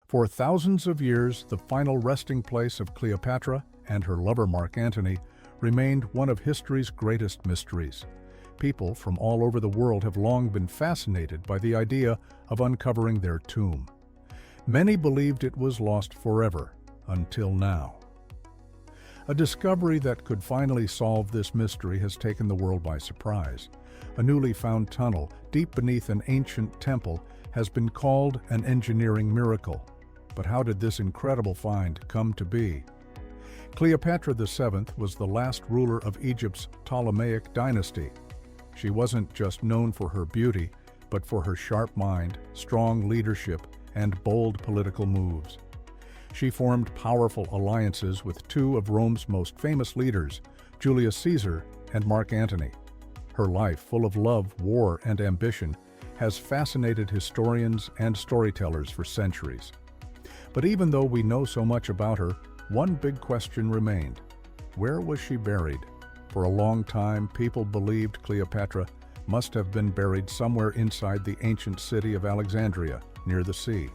For thousands of years, the final resting place of Cleopatra and her lover Mark Antony remained one of history's greatest mysteries. People from all over the world have long been fascinated by the idea of uncovering their tomb. Many believed it was lost forever, until now. A discovery that could finally solve this mystery has taken the world by surprise. A newly found tunnel deep beneath an ancient temple has been called an engineering miracle. But how did this incredible find come to be? Cleopatra VII was the last ruler of Egypt's Ptolemaic dynasty. She wasn't just known for her beauty, but for her sharp mind, strong leadership, and bold political moves. She formed powerful alliances with two of Rome's most famous leaders, Julius Caesar and Mark Antony. Her life, full of love, war, and ambition, has fascinated historians and storytellers for centuries. But even though we know so much about her, one big question remained. Where was she buried? For a long time, people believed Cleopatra must have been buried somewhere inside the ancient city of Alexandria, near the sea.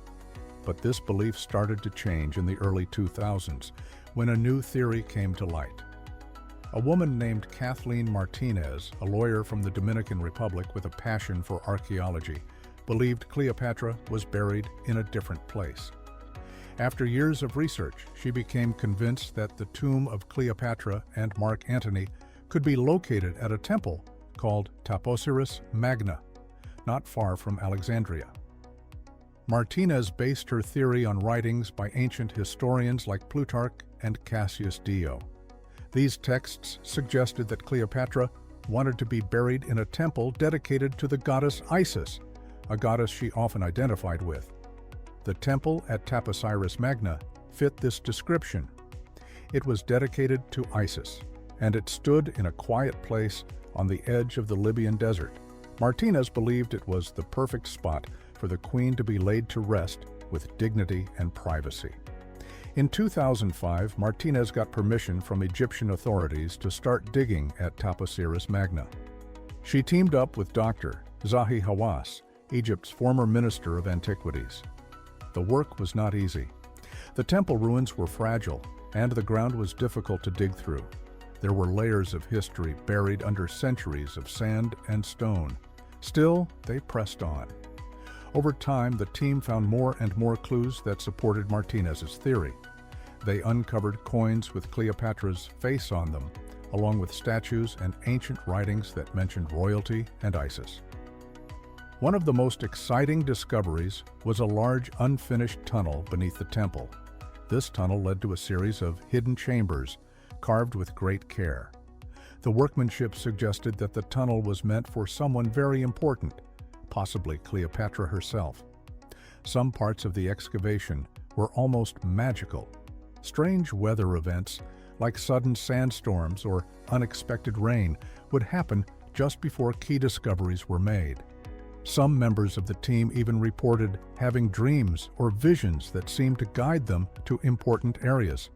But this belief started to change in the early 2000s, when a new theory came to light. A woman named Kathleen Martinez, a lawyer from the Dominican Republic with a passion for archaeology, believed Cleopatra was buried in a different place. After years of research, she became convinced that the tomb of Cleopatra and Mark Antony could be located at a temple called Taposiris Magna, not far from Alexandria. Martinez based her theory on writings by ancient historians like Plutarch and Cassius Dio. These texts suggested that Cleopatra wanted to be buried in a temple dedicated to the goddess Isis, a goddess she often identified with. The temple at Taposiris Magna fit this description. It was dedicated to Isis, and it stood in a quiet place on the edge of the Libyan desert. Martinez believed it was the perfect spot for the queen to be laid to rest with dignity and privacy. In 2005, Martinez got permission from Egyptian authorities to start digging at Taposiris Magna. She teamed up with Dr. Zahi Hawass, Egypt's former Minister of Antiquities. The work was not easy. The temple ruins were fragile, and the ground was difficult to dig through. There were layers of history buried under centuries of sand and stone. Still, they pressed on. Over time, the team found more and more clues that supported Martinez's theory. They uncovered coins with Cleopatra's face on them, along with statues and ancient writings that mentioned royalty and Isis. One of the most exciting discoveries was a large unfinished tunnel beneath the temple. This tunnel led to a series of hidden chambers, carved with great care. The workmanship suggested that the tunnel was meant for someone very important, possibly Cleopatra herself. Some parts of the excavation were almost magical. Strange weather events, like sudden sandstorms or unexpected rain, would happen just before key discoveries were made. Some members of the team even reported having dreams or visions that seemed to guide them to important areas.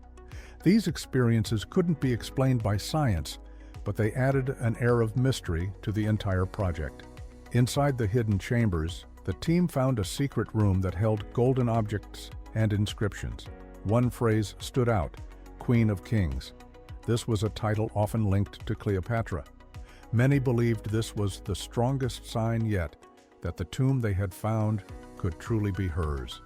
These experiences couldn't be explained by science, but they added an air of mystery to the entire project. Inside the hidden chambers, the team found a secret room that held golden objects and inscriptions. One phrase stood out: Queen of Kings. This was a title often linked to Cleopatra. Many believed this was the strongest sign yet that the tomb they had found could truly be hers.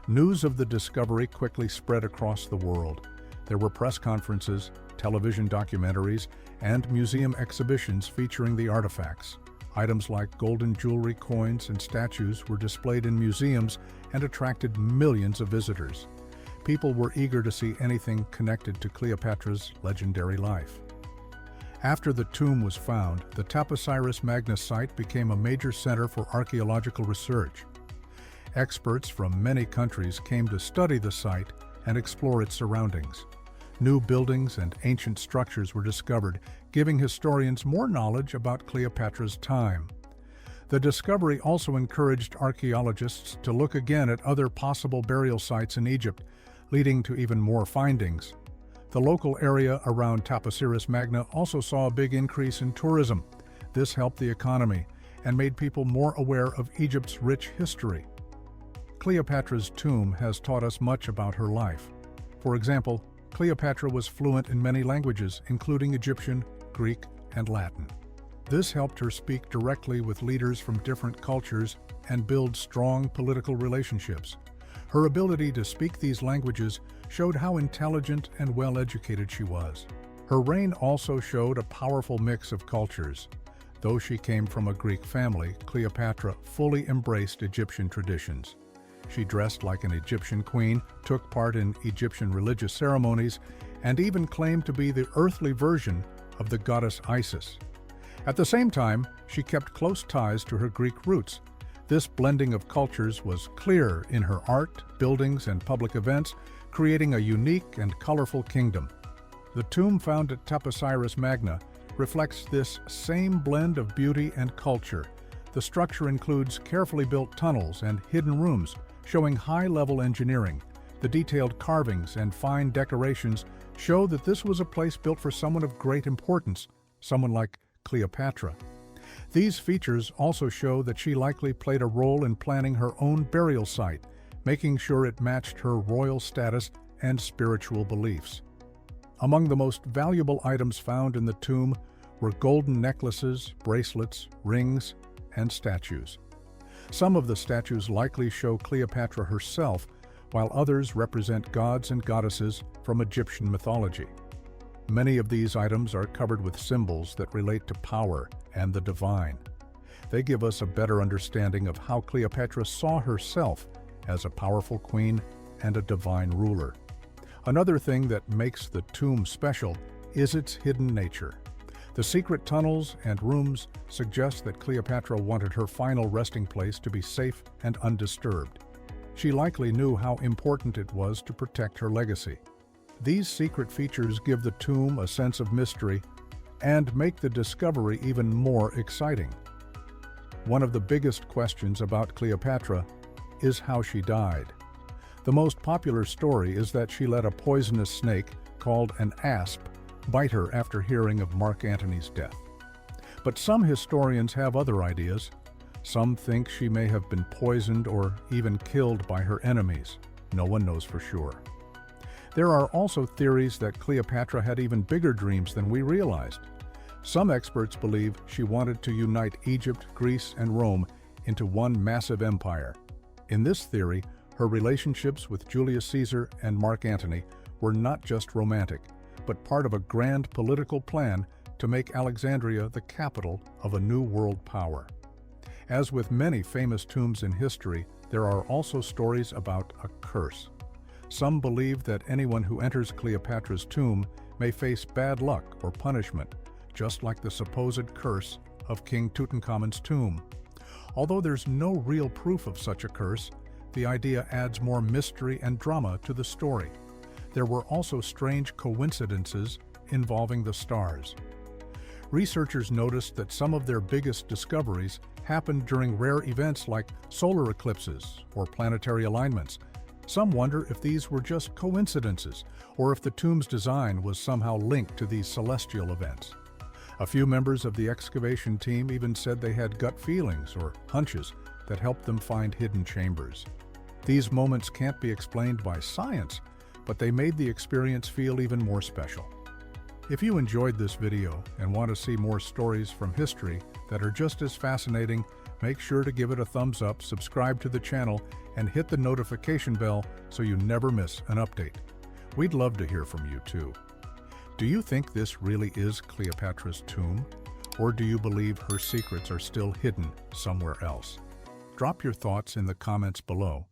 News of the discovery quickly spread across the world. There were press conferences, television documentaries, and museum exhibitions featuring the artifacts. Items like golden jewelry, coins, and statues were displayed in museums and attracted millions of visitors. People were eager to see anything connected to Cleopatra's legendary life. After the tomb was found, the Taposiris Magna site became a major center for archaeological research. Experts from many countries came to study the site and explore its surroundings. New buildings and ancient structures were discovered, giving historians more knowledge about Cleopatra's time. The discovery also encouraged archaeologists to look again at other possible burial sites in Egypt, leading to even more findings. The local area around Taposiris Magna also saw a big increase in tourism. This helped the economy and made people more aware of Egypt's rich history. Cleopatra's tomb has taught us much about her life. For example, Cleopatra was fluent in many languages, including Egyptian, Greek, and Latin. This helped her speak directly with leaders from different cultures and build strong political relationships. Her ability to speak these languages showed how intelligent and well-educated she was. Her reign also showed a powerful mix of cultures. Though she came from a Greek family, Cleopatra fully embraced Egyptian traditions. She dressed like an Egyptian queen, took part in Egyptian religious ceremonies, and even claimed to be the earthly version of the goddess Isis. At the same time, she kept close ties to her Greek roots. This blending of cultures was clear in her art, buildings, and public events, creating a unique and colorful kingdom. The tomb found at Taposiris Magna reflects this same blend of beauty and culture. The structure includes carefully built tunnels and hidden rooms, showing high-level engineering. The detailed carvings and fine decorations show that this was a place built for someone of great importance, someone like Cleopatra. These features also show that she likely played a role in planning her own burial site, making sure it matched her royal status and spiritual beliefs. Among the most valuable items found in the tomb were golden necklaces, bracelets, rings, and statues. Some of the statues likely show Cleopatra herself, while others represent gods and goddesses from Egyptian mythology. Many of these items are covered with symbols that relate to power and the divine. They give us a better understanding of how Cleopatra saw herself as a powerful queen and a divine ruler. Another thing that makes the tomb special is its hidden nature. The secret tunnels and rooms suggest that Cleopatra wanted her final resting place to be safe and undisturbed. She likely knew how important it was to protect her legacy. These secret features give the tomb a sense of mystery and make the discovery even more exciting. One of the biggest questions about Cleopatra is how she died. The most popular story is that she let a poisonous snake, called an asp, bite her after hearing of Mark Antony's death. But some historians have other ideas. Some think she may have been poisoned or even killed by her enemies. No one knows for sure. There are also theories that Cleopatra had even bigger dreams than we realized. Some experts believe she wanted to unite Egypt, Greece, and Rome into one massive empire. In this theory, her relationships with Julius Caesar and Mark Antony were not just romantic, but part of a grand political plan to make Alexandria the capital of a new world power. As with many famous tombs in history, there are also stories about a curse. Some believe that anyone who enters Cleopatra's tomb may face bad luck or punishment, just like the supposed curse of King Tutankhamun's tomb. Although there's no real proof of such a curse, the idea adds more mystery and drama to the story. There were also strange coincidences involving the stars. Researchers noticed that some of their biggest discoveries happened during rare events like solar eclipses or planetary alignments. Some wonder if these were just coincidences or if the tomb's design was somehow linked to these celestial events. A few members of the excavation team even said they had gut feelings or hunches that helped them find hidden chambers. These moments can't be explained by science, but they made the experience feel even more special. If you enjoyed this video and want to see more stories from history that are just as fascinating, make sure to give it a thumbs up, subscribe to the channel, and hit the notification bell so you never miss an update. We'd love to hear from you too. Do you think this really is Cleopatra's tomb? Or do you believe her secrets are still hidden somewhere else? Drop your thoughts in the comments below.